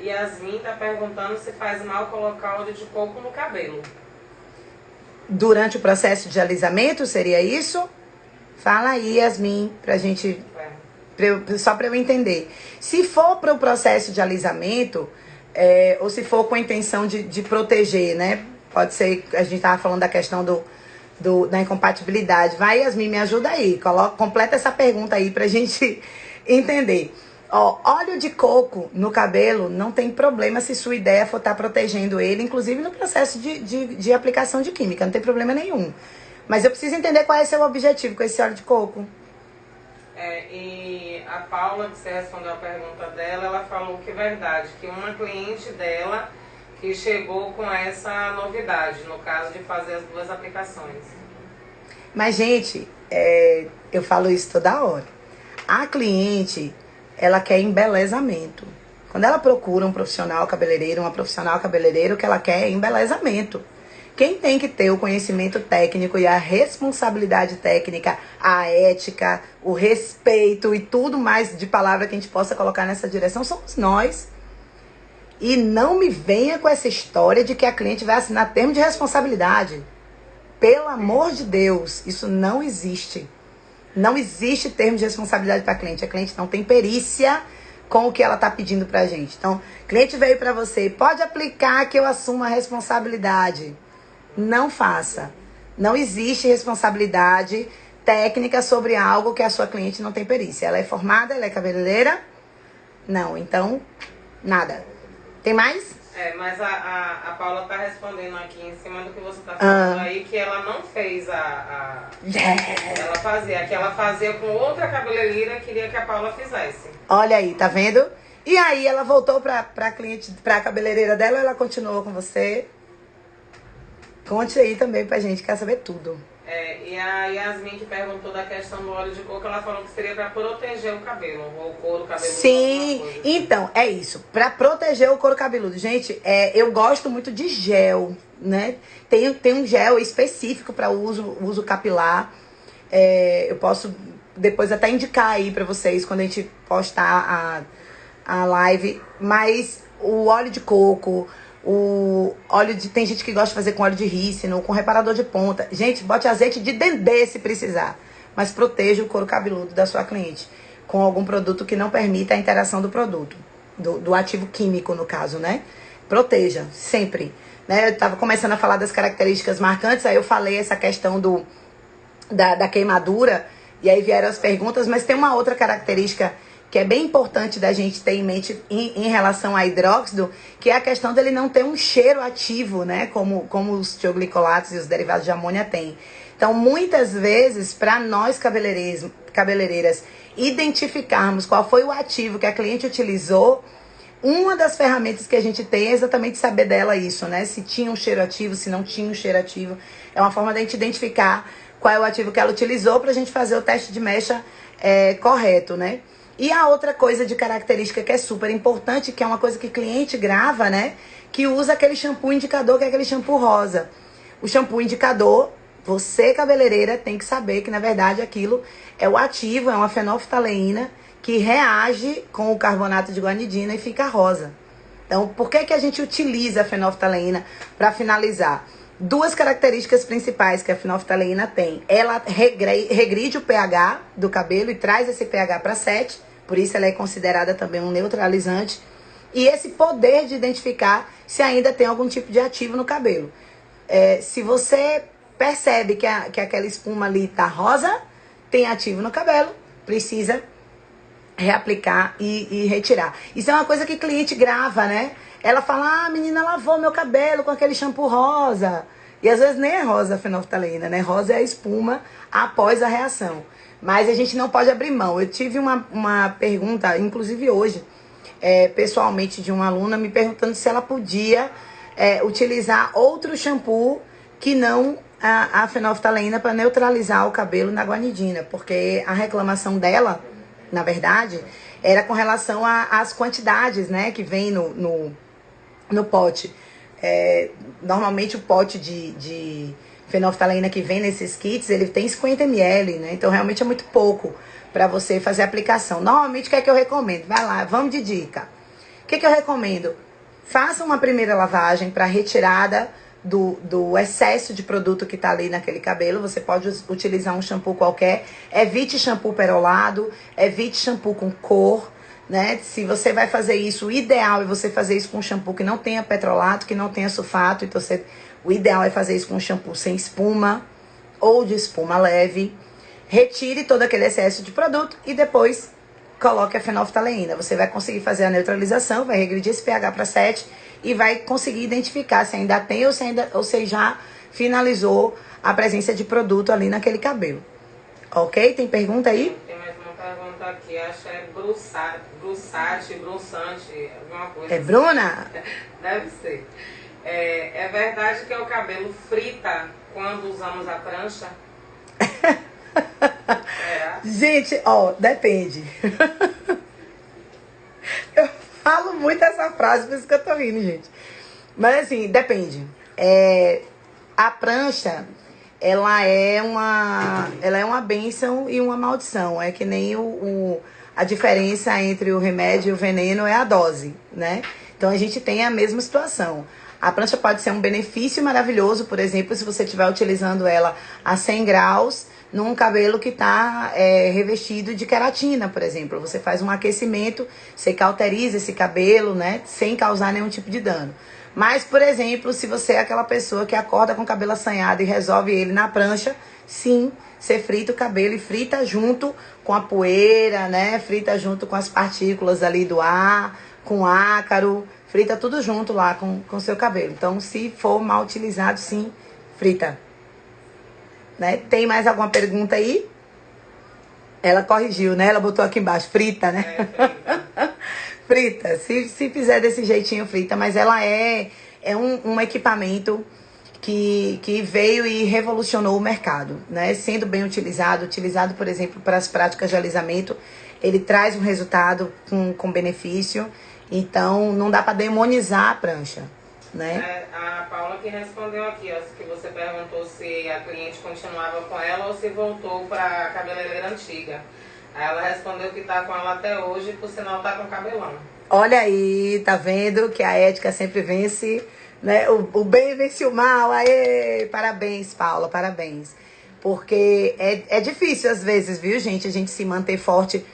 Yasmin tá perguntando se faz mal colocar óleo de coco no cabelo. Durante o processo de alisamento, seria isso? Fala aí, Yasmin, pra gente... só para eu entender. Se for para o processo de alisamento, ou se for com a intenção de proteger, né? Pode ser, a gente estava falando da questão da incompatibilidade. Vai, Yasmin, me ajuda aí. Completa essa pergunta aí pra gente entender. Ó, óleo de coco no cabelo não tem problema se sua ideia for estar protegendo ele, inclusive no processo de aplicação de química. Não tem problema nenhum. Mas eu preciso entender qual é o seu objetivo com esse óleo de coco. E a Paula, que você respondeu a pergunta dela, ela falou que é verdade, que uma cliente dela que chegou com essa novidade, no caso de fazer as 2 aplicações. Mas, gente, eu falo isso toda hora. A cliente, ela quer embelezamento. Quando ela procura um profissional cabeleireiro, uma profissional cabeleireiro, o que ela quer é embelezamento. Quem tem que ter o conhecimento técnico e a responsabilidade técnica, a ética, o respeito e tudo mais de palavra que a gente possa colocar nessa direção somos nós. E não me venha com essa história de que a cliente vai assinar termo de responsabilidade. Pelo amor de Deus, isso não existe. Não existe termo de responsabilidade para a cliente. A cliente não tem perícia com o que ela está pedindo para a gente. Então, cliente veio para você, pode aplicar que eu assumo a responsabilidade. Não faça. Não existe responsabilidade técnica sobre algo que a sua cliente não tem perícia. Ela é formada, ela é cabeleireira? Não, então, nada. Tem mais? Mas a Paula tá respondendo aqui em cima do que você tá falando aí, que ela não fez ela fazia, que ela fazia com outra cabeleireira, queria que a Paula fizesse. Olha aí, tá vendo? E aí, ela voltou pra cliente, pra cabeleireira dela ou ela continuou com você? Conte aí também pra gente, quer saber tudo. E a Yasmin, que perguntou da questão do óleo de coco, ela falou que seria para proteger o cabelo, ou o couro cabeludo. Sim, então, é isso. Para proteger o couro cabeludo. Gente, eu gosto muito de gel, né? Tem um gel específico para uso capilar. Eu posso depois até indicar aí pra vocês quando a gente postar a live. Mas o óleo de coco, o óleo de... Tem gente que gosta de fazer com óleo de rícino, com reparador de ponta. Gente, bote azeite de dendê se precisar. Mas proteja o couro cabeludo da sua cliente com algum produto que não permita a interação do produto. Do ativo químico, no caso, né? Proteja, sempre. Né? Eu tava começando a falar das características marcantes, aí eu falei essa questão da queimadura, e aí vieram as perguntas, mas tem uma outra característica que é bem importante da gente ter em mente em relação a hidróxido, que é a questão dele não ter um cheiro ativo, né? Como os tioglicolatos e os derivados de amônia têm. Então, muitas vezes, para nós cabeleireiras identificarmos qual foi o ativo que a cliente utilizou, uma das ferramentas que a gente tem é exatamente saber dela isso, né? Se tinha um cheiro ativo, se não tinha um cheiro ativo. É uma forma da gente identificar qual é o ativo que ela utilizou pra gente fazer o teste de mecha correto, né? E a outra coisa de característica que é super importante, que é uma coisa que cliente grava, né? Que usa aquele shampoo indicador, que é aquele shampoo rosa. O shampoo indicador, você cabeleireira tem que saber que na verdade aquilo é o ativo, é uma fenolftaleína que reage com o carbonato de guanidina e fica rosa. Então, por que a gente utiliza a fenolftaleína para finalizar? Duas características principais que a fenolftaleína tem. Ela regride o pH do cabelo e traz esse pH para 7, por isso ela é considerada também um neutralizante. E esse poder de identificar se ainda tem algum tipo de ativo no cabelo. Se você percebe que aquela espuma ali tá rosa, tem ativo no cabelo, precisa reaplicar e retirar. Isso é uma coisa que cliente grava, né? Ela fala, menina lavou meu cabelo com aquele shampoo rosa. E às vezes nem é rosa a fenolftaleína, né? Rosa é a espuma após a reação. Mas a gente não pode abrir mão. Eu tive uma pergunta, inclusive hoje, pessoalmente, de uma aluna me perguntando se ela podia utilizar outro shampoo que não a fenolftaleína para neutralizar o cabelo na guanidina. Porque a reclamação dela, na verdade, era com relação às quantidades, né, que vem no pote. Normalmente o pote de fenolftaleína que vem nesses kits, ele tem 50 ml, né? Então realmente é muito pouco para você fazer a aplicação. Normalmente o que é que eu recomendo? Vai lá, vamos de dica. O que é que eu recomendo? Faça uma primeira lavagem para retirada do excesso de produto que tá ali naquele cabelo. Você pode utilizar um shampoo qualquer. Evite shampoo perolado, evite shampoo com cor, né? Se você vai fazer isso, o ideal é você fazer isso com um shampoo que não tenha petrolato, que não tenha sulfato. Então o ideal é fazer isso com um shampoo sem espuma ou de espuma leve. Retire todo aquele excesso de produto e depois coloque a fenolftaleína. Você vai conseguir fazer a neutralização, vai regredir esse pH para 7 e vai conseguir identificar se ainda tem ou se já finalizou a presença de produto ali naquele cabelo. Ok? Tem pergunta aí? Tem mais uma pergunta aqui, acho que é bruçante, alguma coisa. É Bruna? Deve ser. É verdade que o cabelo frita quando usamos a prancha? Gente, depende. Eu falo muito essa frase, por isso que eu tô rindo, gente. Mas assim, depende. A prancha, ela é uma bênção e uma maldição. É que nem a diferença entre o remédio e o veneno é a dose, né? Então a gente tem a mesma situação. A prancha pode ser um benefício maravilhoso, por exemplo, se você estiver utilizando ela a 100 graus num cabelo que está revestido de queratina, por exemplo. Você faz um aquecimento, você cauteriza esse cabelo, né, sem causar nenhum tipo de dano. Mas, por exemplo, se você é aquela pessoa que acorda com o cabelo assanhado e resolve ele na prancha, sim, você frita o cabelo e frita junto com a poeira, né, frita junto com as partículas ali do ar, com ácaro, frita tudo junto lá com o seu cabelo. Então, se for mal utilizado, sim, frita. Né? Tem mais alguma pergunta aí? Ela corrigiu, né? Ela botou aqui embaixo, frita, né? Frita. Frita. Se fizer desse jeitinho, frita. Mas ela é um equipamento que veio e revolucionou o mercado, né? Sendo bem utilizado, por exemplo, para as práticas de alisamento, ele traz um resultado com benefício. Então, não dá para demonizar a prancha, né? A Paula que respondeu aqui, ó, que você perguntou se a cliente continuava com ela ou se voltou para a cabeleireira antiga. Aí ela respondeu que tá com ela até hoje, por sinal tá com cabelão. Olha aí, tá vendo que a ética sempre vence, né? O bem vence o mal. Aê! Parabéns, Paula, parabéns. Porque é difícil às vezes, viu, gente, a gente se manter forte,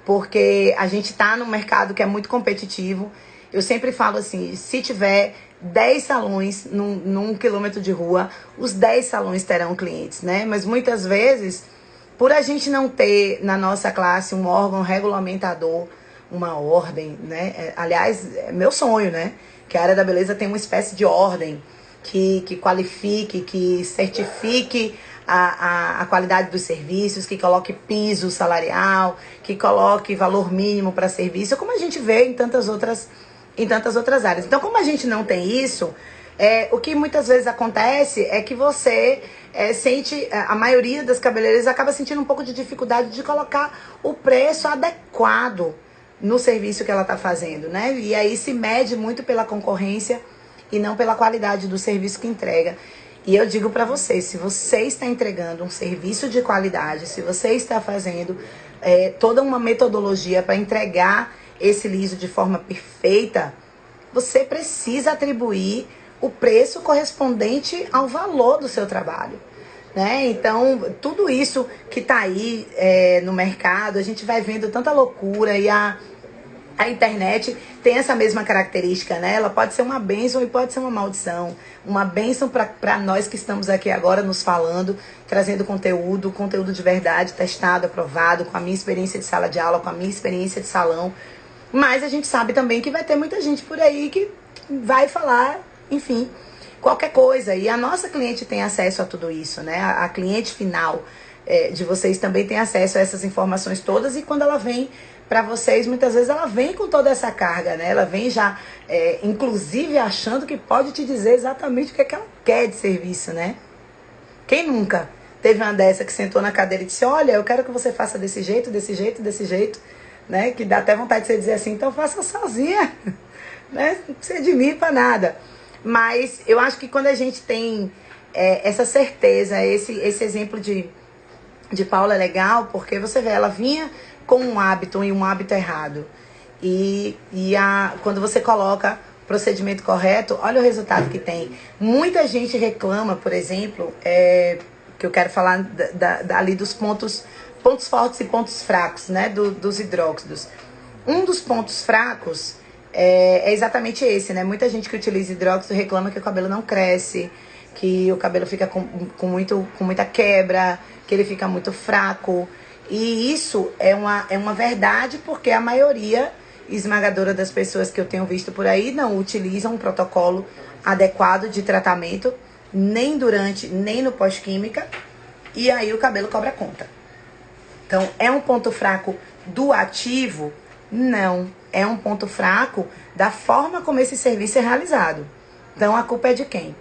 porque a gente tá num mercado que é muito competitivo. Eu sempre falo assim, se tiver 10 salões num quilômetro de rua, os 10 salões terão clientes, né? Mas muitas vezes, por a gente não ter na nossa classe um órgão regulamentador, uma ordem, né? Aliás, é meu sonho, né? Que a área da beleza tenha uma espécie de ordem que qualifique, que certifique a qualidade dos serviços, que coloque piso salarial, que coloque valor mínimo para serviço, como a gente vê em tantas outras áreas. Então, como a gente não tem isso, o que muitas vezes acontece é que você sente, a maioria das cabeleireiras acaba sentindo um pouco de dificuldade de colocar o preço adequado no serviço que ela está fazendo, né? E aí se mede muito pela concorrência e não pela qualidade do serviço que entrega. E eu digo para vocês, se você está entregando um serviço de qualidade, se você está fazendo toda uma metodologia para entregar esse liso de forma perfeita, você precisa atribuir o preço correspondente ao valor do seu trabalho, né? Então, tudo isso que está aí no mercado, a gente vai vendo tanta loucura e a internet tem essa mesma característica, né? Ela pode ser uma bênção e pode ser uma maldição. Uma bênção para nós que estamos aqui agora nos falando, trazendo conteúdo de verdade, testado, aprovado, com a minha experiência de sala de aula, com a minha experiência de salão. Mas a gente sabe também que vai ter muita gente por aí que vai falar, enfim, qualquer coisa. E a nossa cliente tem acesso a tudo isso, né? A cliente final de vocês também tem acesso a essas informações todas. E quando ela vem para vocês, muitas vezes ela vem com toda essa carga, né? Ela vem já, inclusive, achando que pode te dizer exatamente o que é que ela quer de serviço, né? Quem nunca teve uma dessa que sentou na cadeira e disse, olha, eu quero que você faça desse jeito, desse jeito, desse jeito, né? Que dá até vontade de você dizer assim, então faça sozinha, né? Não precisa de mim para nada. Mas eu acho que quando a gente tem essa certeza, esse exemplo de Paula é legal, porque você vê, ela vinha com um hábito errado. Quando você coloca o procedimento correto, olha o resultado que tem. Muita gente reclama, por exemplo, que eu quero falar ali dos pontos fortes e pontos fracos, né, dos hidróxidos. Um dos pontos fracos é exatamente esse, né? Muita gente que utiliza hidróxido reclama que o cabelo não cresce, que o cabelo fica com muita quebra, que ele fica muito fraco. E isso é uma verdade, porque a maioria esmagadora das pessoas que eu tenho visto por aí não utilizam um protocolo adequado de tratamento, nem durante, nem no pós-química, e aí o cabelo cobra conta. Então, é um ponto fraco do ativo? Não. É um ponto fraco da forma como esse serviço é realizado. Então, a culpa é de quem?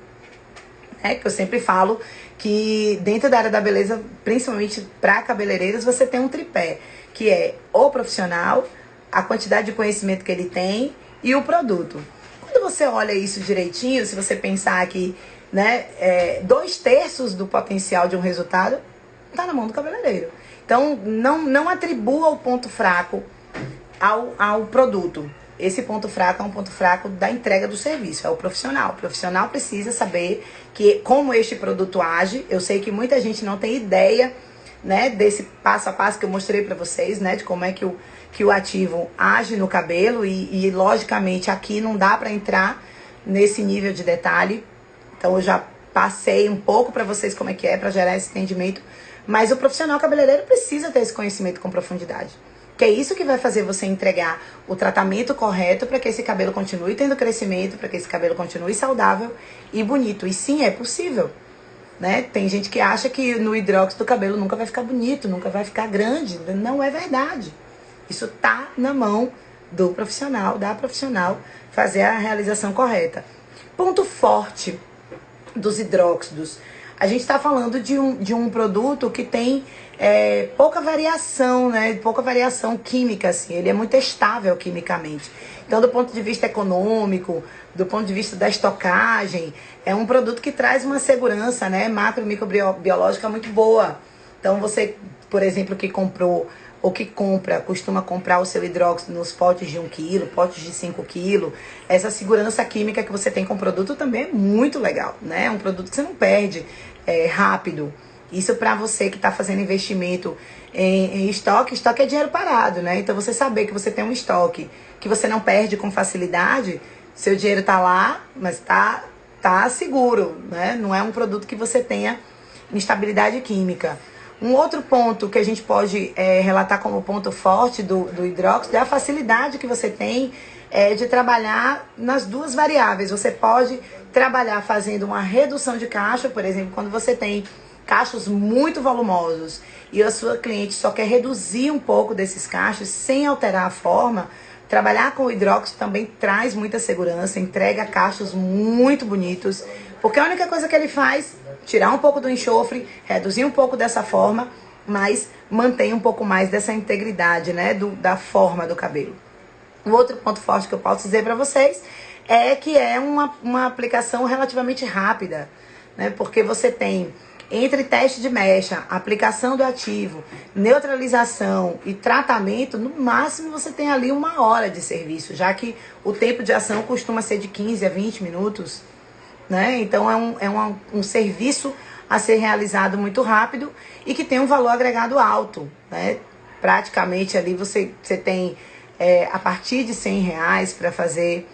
Que eu sempre falo que dentro da área da beleza, principalmente para cabeleireiros, você tem um tripé, que é o profissional, a quantidade de conhecimento que ele tem e o produto. Quando você olha isso direitinho, se você pensar que 2/3 do potencial de um resultado está na mão do cabeleireiro. Então, não atribua o ponto fraco ao produto. Esse ponto fraco é um ponto fraco da entrega do serviço, é o profissional. O profissional precisa saber como este produto age. Eu sei que muita gente não tem ideia, né, desse passo a passo que eu mostrei para vocês, né, de como é que o ativo age no cabelo e logicamente aqui não dá para entrar nesse nível de detalhe. Então eu já passei um pouco para vocês como é que para gerar esse entendimento, mas o profissional cabeleireiro precisa ter esse conhecimento com profundidade. Que é isso que vai fazer você entregar o tratamento correto para que esse cabelo continue tendo crescimento, para que esse cabelo continue saudável e bonito. E sim, é possível, né? Tem gente que acha que no hidróxido o cabelo nunca vai ficar bonito, nunca vai ficar grande. Não é verdade. Isso tá na mão do profissional, da profissional, fazer a realização correta. Ponto forte dos hidróxidos. a gente está falando de um produto que tem pouca variação, né? Pouca variação química, assim. Ele é muito estável quimicamente. Então, do ponto de vista econômico, do ponto de vista da estocagem, é um produto que traz uma segurança, né, macro e microbiológica muito boa. Então, você, por exemplo, que comprou ou que costuma comprar o seu hidróxido nos potes de 1 kg, potes de 5 kg, essa segurança química que você tem com o produto também é muito legal, né? É um produto que você não perde rápido. Isso para você que está fazendo investimento em estoque é dinheiro parado, né? Então, você saber que você tem um estoque que você não perde com facilidade, seu dinheiro tá lá, mas tá seguro, né? Não é um produto que você tenha instabilidade química. Um outro ponto que a gente pode relatar como ponto forte do hidróxido é a facilidade que você tem de trabalhar nas duas variáveis. Você pode trabalhar fazendo uma redução de cacho, por exemplo, quando você tem cachos muito volumosos e a sua cliente só quer reduzir um pouco desses cachos sem alterar a forma. Trabalhar com o hidróxido também traz muita segurança, entrega cachos muito bonitos, porque a única coisa que ele faz, tirar um pouco do enxofre, reduzir um pouco dessa forma, mas mantém um pouco mais dessa integridade, né, da forma do cabelo. Um outro ponto forte que eu posso dizer para vocês é que é uma aplicação relativamente rápida, né, porque você tem entre teste de mecha, aplicação do ativo, neutralização e tratamento, no máximo você tem ali 1 hora de serviço, já que o tempo de ação costuma ser de 15 a 20 minutos, né? Então é um serviço a ser realizado muito rápido e que tem um valor agregado alto, né? Praticamente ali você tem a partir de R$100 para fazer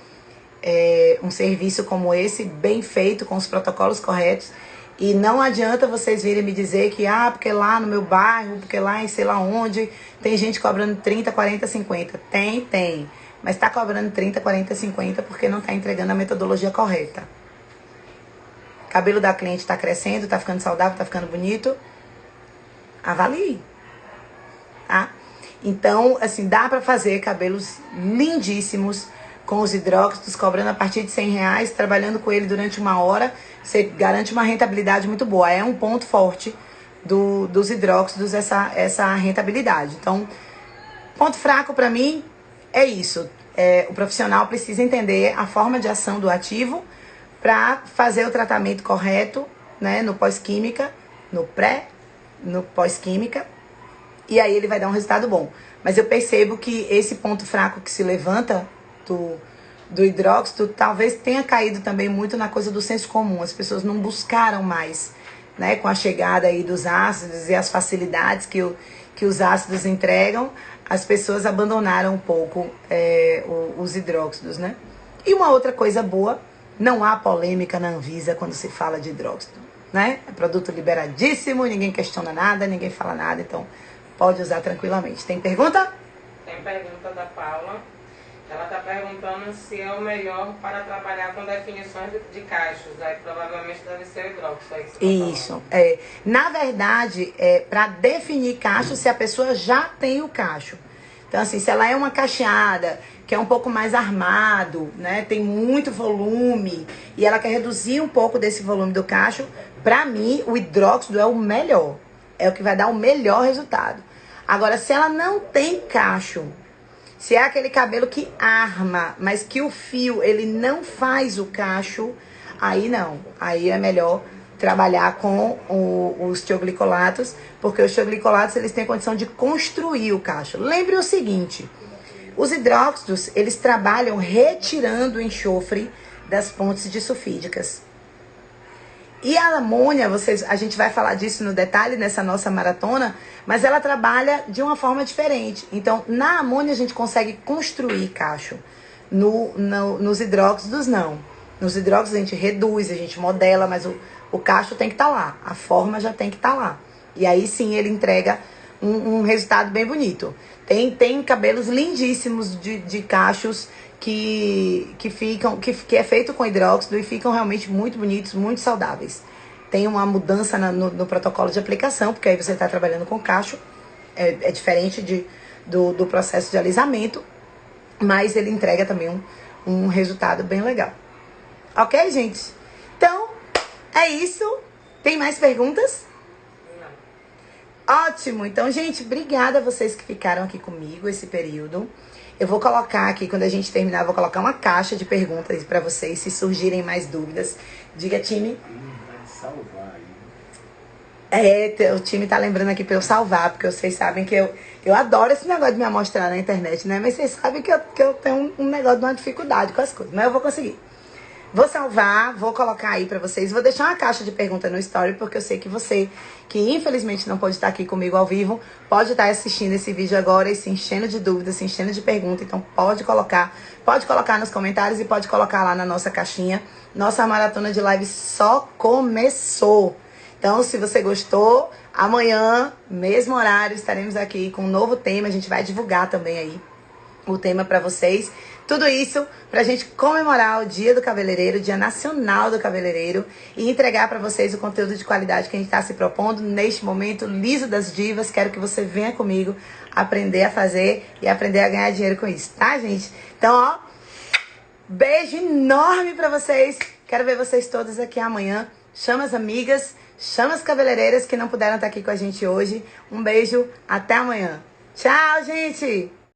um serviço como esse, bem feito, com os protocolos corretos. E não adianta vocês virem me dizer que, porque lá no meu bairro, porque lá em sei lá onde, tem gente cobrando 30, 40, 50. Tem. Mas está cobrando 30, 40, 50 porque não está entregando a metodologia correta. O cabelo da cliente está crescendo, está ficando saudável, está ficando bonito. Avalie. Tá? Então, assim, dá para fazer cabelos lindíssimos com os hidróxidos, cobrando a partir de R$100, trabalhando com ele durante 1 hora, você garante uma rentabilidade muito boa. É um ponto forte dos hidróxidos, essa rentabilidade. Então, ponto fraco para mim é isso. O profissional precisa entender a forma de ação do ativo para fazer o tratamento correto, né, no pós-química, no pós-química, e aí ele vai dar um resultado bom. Mas eu percebo que esse ponto fraco que se levanta do hidróxido talvez tenha caído também muito na coisa do senso comum. As pessoas não buscaram mais, né, com a chegada aí dos ácidos e as facilidades que os ácidos entregam, as pessoas abandonaram um pouco os hidróxidos, né? E uma outra coisa boa, não há polêmica na Anvisa quando se fala de hidróxido, né? É produto liberadíssimo, ninguém questiona nada, ninguém fala nada, então pode usar tranquilamente. Tem pergunta? Tem pergunta da Paula. Ela está perguntando se é o melhor para trabalhar com definições de cachos. Aí provavelmente deve ser o hidróxido. Aí que você Isso. Na verdade, para definir cacho, se a pessoa já tem o cacho. Então, assim, se ela é uma cacheada, que é um pouco mais armado, né, tem muito volume, e ela quer reduzir um pouco desse volume do cacho, para mim, o hidróxido é o melhor. É o que vai dar o melhor resultado. Agora, se ela não tem cacho, se é aquele cabelo que arma, mas que o fio, ele não faz o cacho, aí não. Aí é melhor trabalhar com os tioglicolatos, porque os tioglicolatos, eles têm condição de construir o cacho. Lembre o seguinte, os hidróxidos, eles trabalham retirando o enxofre das pontes disulfídicas. E a amônia, a gente vai falar disso no detalhe nessa nossa maratona, mas ela trabalha de uma forma diferente. Então, na amônia a gente consegue construir cacho. Nos hidróxidos, não. Nos hidróxidos a gente reduz, a gente modela, mas o cacho tem que estar lá. A forma já tem que estar lá. E aí sim ele entrega um resultado bem bonito. Tem cabelos lindíssimos de cachos que é feito com hidróxido e ficam realmente muito bonitos, muito saudáveis. Tem uma mudança no protocolo de aplicação, porque aí você está trabalhando com cacho, é diferente do processo de alisamento, mas ele entrega também um resultado bem legal. Ok, gente? Então, é isso. Tem mais perguntas? Não. Ótimo! Então, gente, obrigada a vocês que ficaram aqui comigo esse período. Eu vou colocar aqui, quando a gente terminar, eu vou colocar uma caixa de perguntas pra vocês, se surgirem mais dúvidas. Diga, time. Vai salvar aí. O time tá lembrando aqui pra eu salvar, porque vocês sabem que eu adoro esse negócio de me amostrar na internet, né? Mas vocês sabem que eu tenho um negócio de uma dificuldade com as coisas, mas eu vou conseguir. Vou salvar, vou colocar aí pra vocês. Vou deixar uma caixa de perguntas no story, porque eu sei que você, que infelizmente não pode estar aqui comigo ao vivo, pode estar assistindo esse vídeo agora e se enchendo de dúvidas, se enchendo de perguntas. Então pode colocar nos comentários e pode colocar lá na nossa caixinha. Nossa maratona de live só começou. Então, se você gostou, amanhã, mesmo horário, estaremos aqui com um novo tema. A gente vai divulgar também aí o tema pra vocês. Tudo isso pra gente comemorar o Dia do Cabeleireiro, o Dia Nacional do Cabeleireiro, e entregar pra vocês o conteúdo de qualidade que a gente tá se propondo neste momento liso das divas. Quero que você venha comigo aprender a fazer e aprender a ganhar dinheiro com isso, tá, gente? Então, ó, beijo enorme pra vocês. Quero ver vocês todas aqui amanhã. Chama as amigas, chama as cabeleireiras que não puderam estar aqui com a gente hoje. Um beijo, até amanhã. Tchau, gente!